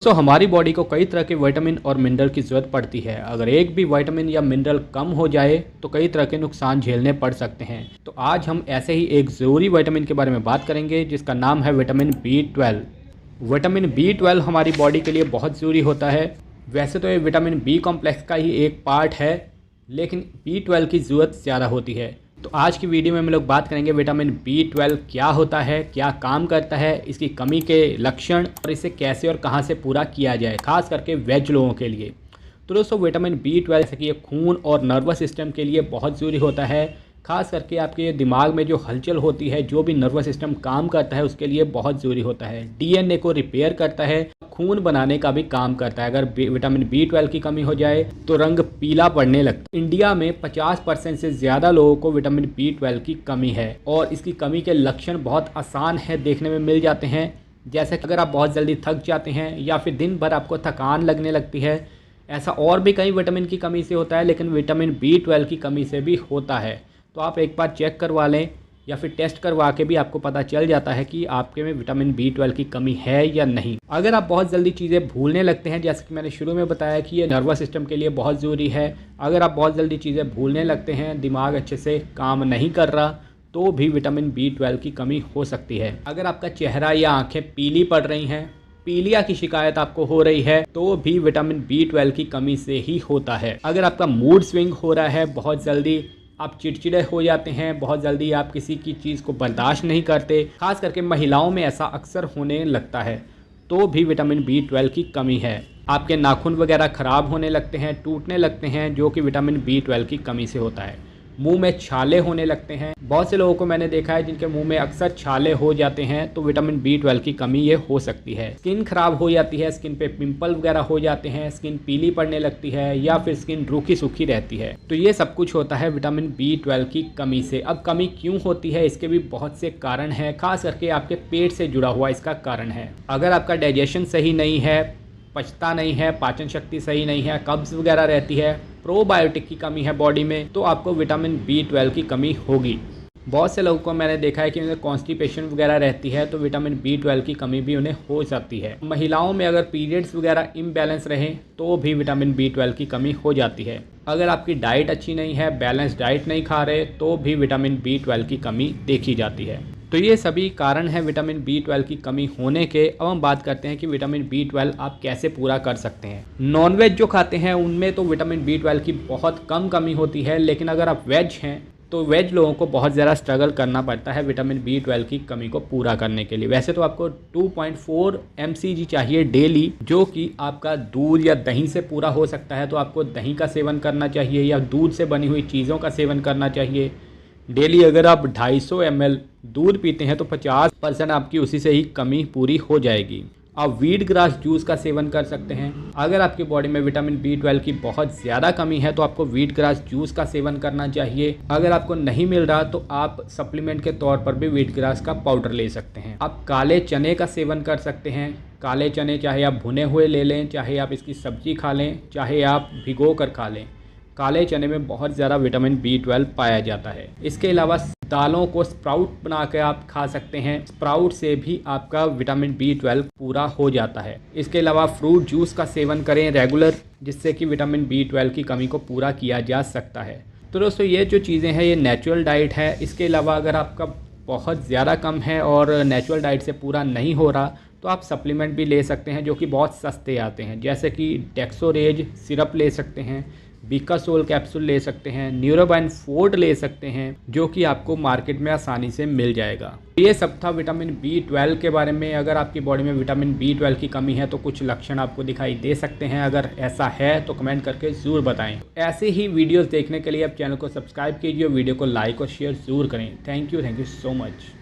दोस्तों हमारी बॉडी को कई तरह के विटामिन और मिनरल की ज़रूरत पड़ती है। अगर एक भी विटामिन या मिनरल कम हो जाए तो कई तरह के नुकसान झेलने पड़ सकते हैं। तो आज हम ऐसे ही एक ज़रूरी विटामिन के बारे में बात करेंगे जिसका नाम है विटामिन B12। विटामिन B12 हमारी बॉडी के लिए बहुत ज़रूरी होता है। वैसे तो ये विटामिन B कॉम्प्लेक्स का ही एक पार्ट है, लेकिन B12 की ज़रूरत ज़्यादा होती है। तो आज की वीडियो में हम लोग बात करेंगे विटामिन B12 क्या होता है, क्या काम करता है, इसकी कमी के लक्षण और इसे कैसे और कहां से पूरा किया जाए, खास करके वेज लोगों के लिए। तो दोस्तों विटामिन B12 जैसे कि ये खून और नर्वस सिस्टम के लिए बहुत ज़रूरी होता है। खास करके आपके दिमाग में जो हलचल होती है, जो भी नर्वस सिस्टम काम करता है उसके लिए बहुत ज़रूरी होता है। DNA को रिपेयर करता है, खून बनाने का भी काम करता है। अगर विटामिन B12 की कमी हो जाए तो रंग पीला पड़ने लगता है। इंडिया में 50% से ज़्यादा लोगों को विटामिन B12 की कमी है और इसकी कमी के लक्षण बहुत आसान है, देखने में मिल जाते हैं। जैसे अगर आप बहुत जल्दी थक जाते हैं या फिर दिन भर आपको थकान लगने लगती है। ऐसा और भी कई विटामिन की कमी से होता है, लेकिन विटामिन B12 की कमी से भी होता है। तो आप एक बार चेक करवा लें या फिर टेस्ट करवा के भी आपको पता चल जाता है कि आपके में विटामिन B12 की कमी है या नहीं। अगर आप बहुत जल्दी चीज़ें भूलने लगते हैं, जैसे कि मैंने शुरू में बताया कि ये नर्वस सिस्टम के लिए बहुत ज़रूरी है। अगर आप बहुत जल्दी चीज़ें भूलने लगते हैं, दिमाग अच्छे से काम नहीं कर रहा, तो भी विटामिन B12 की कमी हो सकती है। अगर आपका चेहरा या आँखें पीली पड़ रही हैं, पीलिया की शिकायत आपको हो रही है, तो भी विटामिन B12 की कमी से ही होता है। अगर आपका मूड स्विंग हो रहा है, बहुत जल्दी आप चिड़चिड़े हो जाते हैं, बहुत जल्दी आप किसी की चीज़ को बर्दाश्त नहीं करते, खास करके महिलाओं में ऐसा अक्सर होने लगता है, तो भी विटामिन B12 की कमी है। आपके नाखून वगैरह ख़राब होने लगते हैं, टूटने लगते हैं, जो कि विटामिन B12 की कमी से होता है। मुंह में छाले होने लगते हैं, बहुत से लोगों को मैंने देखा है जिनके मुंह में अक्सर छाले हो जाते हैं, तो विटामिन B12 की कमी ये हो सकती है। स्किन खराब हो जाती है, स्किन पे पिंपल वगैरह हो जाते हैं, स्किन पीली पड़ने लगती है या फिर स्किन रूखी सूखी रहती है। तो ये सब कुछ होता है विटामिन B12 की कमी से। अब कमी क्यों होती है, इसके भी बहुत से कारण हैं, खास करके आपके पेट से जुड़ा हुआ इसका कारण है। अगर आपका डाइजेशन सही नहीं है, पचता नहीं है, पाचन शक्ति सही नहीं है, कब्ज वगैरह रहती है, प्रोबायोटिक की कमी है बॉडी में, तो आपको विटामिन B12 की कमी होगी। बहुत से लोगों को मैंने देखा है कि उन्हें कॉन्स्टिपेशन वगैरह रहती है, तो विटामिन B12 की कमी भी उन्हें हो जाती है। महिलाओं में अगर पीरियड्स वगैरह इम्बैलेंस रहे तो भी विटामिन B12 की कमी हो जाती है। अगर आपकी डाइट अच्छी नहीं है, बैलेंस डाइट नहीं खा रहे, तो भी विटामिन B12 की कमी देखी जाती है। तो ये सभी कारण हैं विटामिन B12 की कमी होने के। अब हम बात करते हैं कि विटामिन B12 आप कैसे पूरा कर सकते हैं। नॉनवेज जो खाते हैं उनमें तो विटामिन B12 की बहुत कम कमी होती है, लेकिन अगर आप वेज हैं तो वेज लोगों को बहुत ज़्यादा स्ट्रगल करना पड़ता है विटामिन B12 की कमी को पूरा करने के लिए। वैसे तो आपको 2.4 mcg चाहिए डेली, जो कि आपका दूध या दही से पूरा हो सकता है। तो आपको दही का सेवन करना चाहिए या दूध से बनी हुई चीज़ों का सेवन करना चाहिए डेली। अगर आप 250 ml दूध पीते हैं तो 50% आपकी उसी से ही कमी पूरी हो जाएगी। आप व्हीट ग्रास जूस का सेवन कर सकते हैं। अगर आपकी बॉडी में विटामिन B12 की बहुत ज़्यादा कमी है तो आपको व्हीट ग्रास जूस का सेवन करना चाहिए। अगर आपको नहीं मिल रहा तो आप सप्लीमेंट के तौर पर भी व्हीट ग्रास का पाउडर ले सकते हैं। आप काले चने का सेवन कर सकते हैं। काले चने चाहे आप भुने हुए ले लें, चाहे आप इसकी सब्जी खा लें, चाहे आप भिगो कर खा लें। काले चने में बहुत ज़्यादा विटामिन B12 पाया जाता है। इसके अलावा दालों को स्प्राउट बना के आप खा सकते हैं, स्प्राउट से भी आपका विटामिन B12 पूरा हो जाता है। इसके अलावा फ्रूट जूस का सेवन करें रेगुलर, जिससे कि विटामिन B12 की कमी को पूरा किया जा सकता है। तो दोस्तों ये जो चीज़ें हैं ये नेचुरल डाइट है। इसके अलावा अगर आपका बहुत ज़्यादा कम है और नेचुरल डाइट से पूरा नहीं हो रहा तो आप सप्लीमेंट भी ले सकते हैं, जो कि बहुत सस्ते आते हैं। जैसे कि डेक्सोरेज सिरप ले सकते हैं, बीकासोल कैप्सूल ले सकते हैं, न्यूरोबाइन फोर्ट ले सकते हैं, जो कि आपको मार्केट में आसानी से मिल जाएगा। ये सब था विटामिन B12 के बारे में। अगर आपकी बॉडी में विटामिन B12 की कमी है तो कुछ लक्षण आपको दिखाई दे सकते हैं। अगर ऐसा है तो कमेंट करके ज़रूर बताएं। ऐसे ही वीडियोस देखने के लिए आप चैनल को सब्सक्राइब कीजिए, वीडियो को लाइक और शेयर ज़रूर करें। Thank you so much.